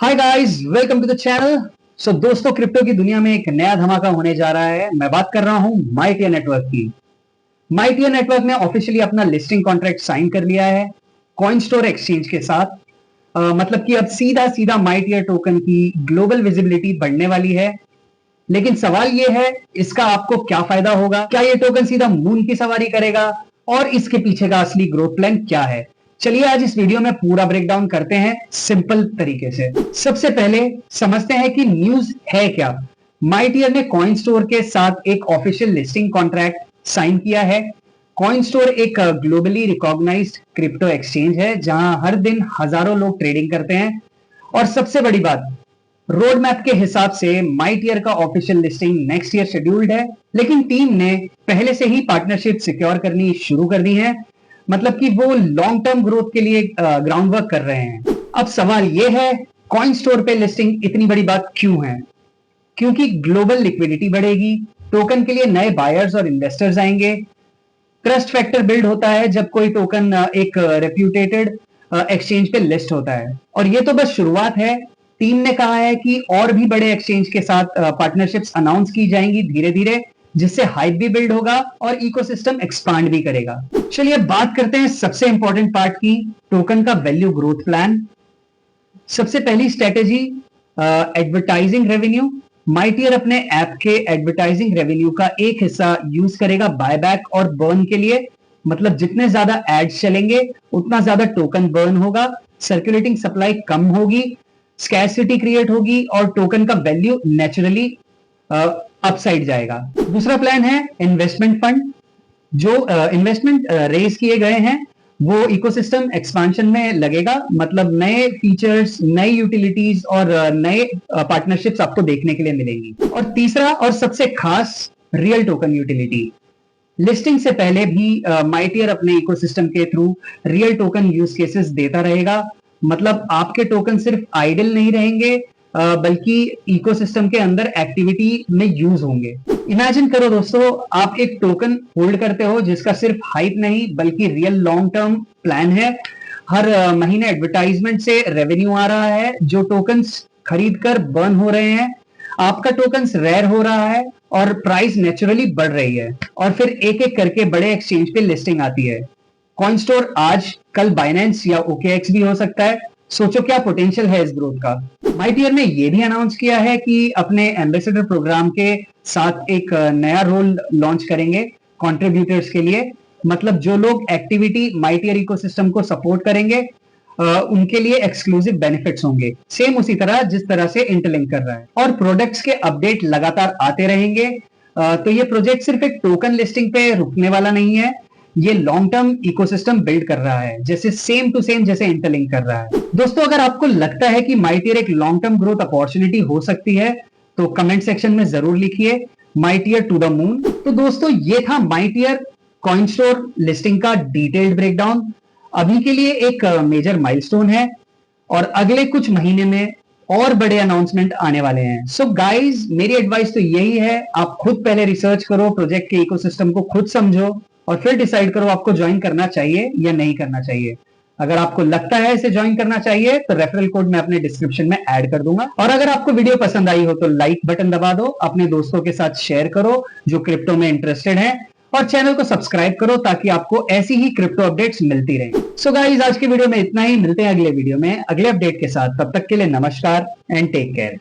Hi guys, welcome to the channel. So दोस्तों, crypto की दुनिया में एक नया धमाका होने जा रहा है। मैं बात कर रहा हूं माइटियर नेटवर्क की। माइटियर नेटवर्क ने ऑफिशियली अपना लिस्टिंग कॉन्ट्रैक्ट साइन कर लिया है कॉइन स्टोर एक्सचेंज के साथ। मतलब कि अब सीधा सीधा माइटियर टोकन की ग्लोबल विजिबिलिटी बढ़ने वाली है। लेकिन सवाल यह है, इसका आपको क्या फायदा होगा? क्या ये टोकन सीधा मून की सवारी करेगा? और इसके पीछे का असली ग्रोथ प्लान क्या है? चलिए आज इस वीडियो में पूरा ब्रेकडाउन करते हैं सिंपल तरीके से। सबसे पहले समझते हैं कि न्यूज है क्या। माइटियर ने कॉइन स्टोर के साथ एक ऑफिशियल लिस्टिंग कॉन्ट्रैक्ट साइन किया है। कॉइन स्टोर एक ग्लोबली रिकॉग्नाइज्ड क्रिप्टो एक्सचेंज है जहां हर दिन हजारों लोग ट्रेडिंग करते हैं। और सबसे बड़ी बात, रोड मैप के हिसाब से माइटियर का official listing next year scheduled है। लेकिन टीम ने पहले से ही पार्टनरशिप सिक्योर करनी शुरू कर दी है। मतलब कि वो लॉन्ग टर्म ग्रोथ के लिए ग्राउंड वर्क कर रहे हैं। अब सवाल यह है, कॉइन स्टोर पे लिस्टिंग इतनी बड़ी बात क्यों है? क्योंकि ग्लोबल लिक्विडिटी बढ़ेगी, टोकन के लिए नए बायर्स और इन्वेस्टर्स आएंगे। ट्रस्ट फैक्टर बिल्ड होता है जब कोई टोकन एक रेप्यूटेटेड एक्सचेंज पे लिस्ट होता है। और ये तो बस शुरुआत है। टीम ने कहा है कि और भी बड़े एक्सचेंज के साथ पार्टनरशिप्स अनाउंस की जाएंगी धीरे धीरे, जिससे हाइप भी बिल्ड होगा और इकोसिस्टम एक्सपांड भी करेगा। चलिए बात करते हैं सबसे इंपॉर्टेंट पार्ट की, टोकन का वैल्यू ग्रोथ प्लान। सबसे पहली स्ट्रेटेजी, एडवर्टाइजिंग रेवेन्यू। माइटियर अपने ऐप के एडवर्टाइजिंग रेवेन्यू का एक हिस्सा यूज करेगा बायबैक और बर्न के लिए। मतलब जितने ज्यादा एड्स चलेंगे उतना ज्यादा टोकन बर्न होगा, सर्कुलेटिंग सप्लाई कम होगी, स्कैरसिटी क्रिएट होगी और टोकन का वैल्यू नेचुरली अपसाइड जाएगा। दूसरा प्लान है इन्वेस्टमेंट फंड। जो इन्वेस्टमेंट रेज किए गए हैं वो इकोसिस्टम एक्सपांशन में लगेगा। मतलब नए फीचर्स, नई यूटिलिटीज और नए पार्टनरशिप्स आपको देखने के लिए मिलेंगी। और तीसरा और सबसे खास, रियल टोकन यूटिलिटी। लिस्टिंग से पहले भी माइटियर अपने इकोसिस्टम के through real token use cases देता रहेगा। मतलब आपके टोकन सिर्फ आइडल नहीं रहेंगे, बल्कि इकोसिस्टम के अंदर एक्टिविटी में यूज होंगे। इमेजिन करो दोस्तों, आप एक टोकन होल्ड करते हो जिसका सिर्फ हाइप नहीं बल्कि रियल लॉन्ग टर्म प्लान है। हर महीने एडवर्टाइजमेंट से रेवेन्यू आ रहा है, जो टोकन्स खरीद कर बर्न हो रहे हैं। आपका टोकन्स रेयर हो रहा है और प्राइस नेचुरली बढ़ रही है। और फिर एक एक करके बड़े एक्सचेंज पे लिस्टिंग आती है। कॉइन स्टोर आज, कल बाइनेंस या ओकेएक्स भी हो सकता है। सोचो क्या पोटेंशियल है इस ग्रोथ का। माइटियर ने यह भी अनाउंस किया है कि अपने एम्बेसडर प्रोग्राम के साथ एक नया रोल लॉन्च करेंगे कंट्रीब्यूटर्स के लिए। मतलब जो लोग एक्टिविटी माइटियर इकोसिस्टम को सपोर्ट करेंगे, उनके लिए एक्सक्लूसिव बेनिफिट्स होंगे, सेम उसी तरह जिस तरह से इंटरलिंक कर रहा है। और प्रोडक्ट्स के अपडेट लगातार आते रहेंगे। तो ये प्रोजेक्ट सिर्फ एक टोकन लिस्टिंग पे रुकने वाला नहीं है, ये लॉन्ग टर्म इकोसिस्टम बिल्ड कर रहा है, जैसे सेम टू सेम जैसे इंटरलिंक कर रहा है। दोस्तों, अगर आपको लगता है कि माइटियर एक लॉन्ग टर्म ग्रोथ अपॉर्चुनिटी हो सकती है तो कमेंट सेक्शन में जरूर लिखिए माइटियर टू द मून। तो दोस्तों, ये था माइटियर कॉइन स्टोर लिस्टिंग का डिटेल्ड ब्रेकडाउन। अभी के लिए एक मेजर माइलस्टोन है और अगले कुछ महीने में और बड़े अनाउंसमेंट आने वाले हैं। सो गाइज, मेरी एडवाइस तो यही है, आप खुद पहले रिसर्च करो, प्रोजेक्ट के इकोसिस्टम को खुद समझो और फिर डिसाइड करो आपको ज्वाइन करना चाहिए या नहीं करना चाहिए। अगर आपको लगता है इसे ज्वाइन करना चाहिए तो रेफरल कोड मैं अपने डिस्क्रिप्शन में ऐड कर दूंगा। और अगर आपको वीडियो पसंद आई हो तो लाइक बटन दबा दो, अपने दोस्तों के साथ शेयर करो जो क्रिप्टो में इंटरेस्टेड हैं, और चैनल को सब्सक्राइब करो ताकि आपको ऐसी ही क्रिप्टो अपडेट्स मिलती रहे। सो गाइस, आज के वीडियो में इतना ही। मिलते हैं अगले वीडियो में अगले अपडेट के साथ। तब तक के लिए नमस्कार एंड टेक केयर।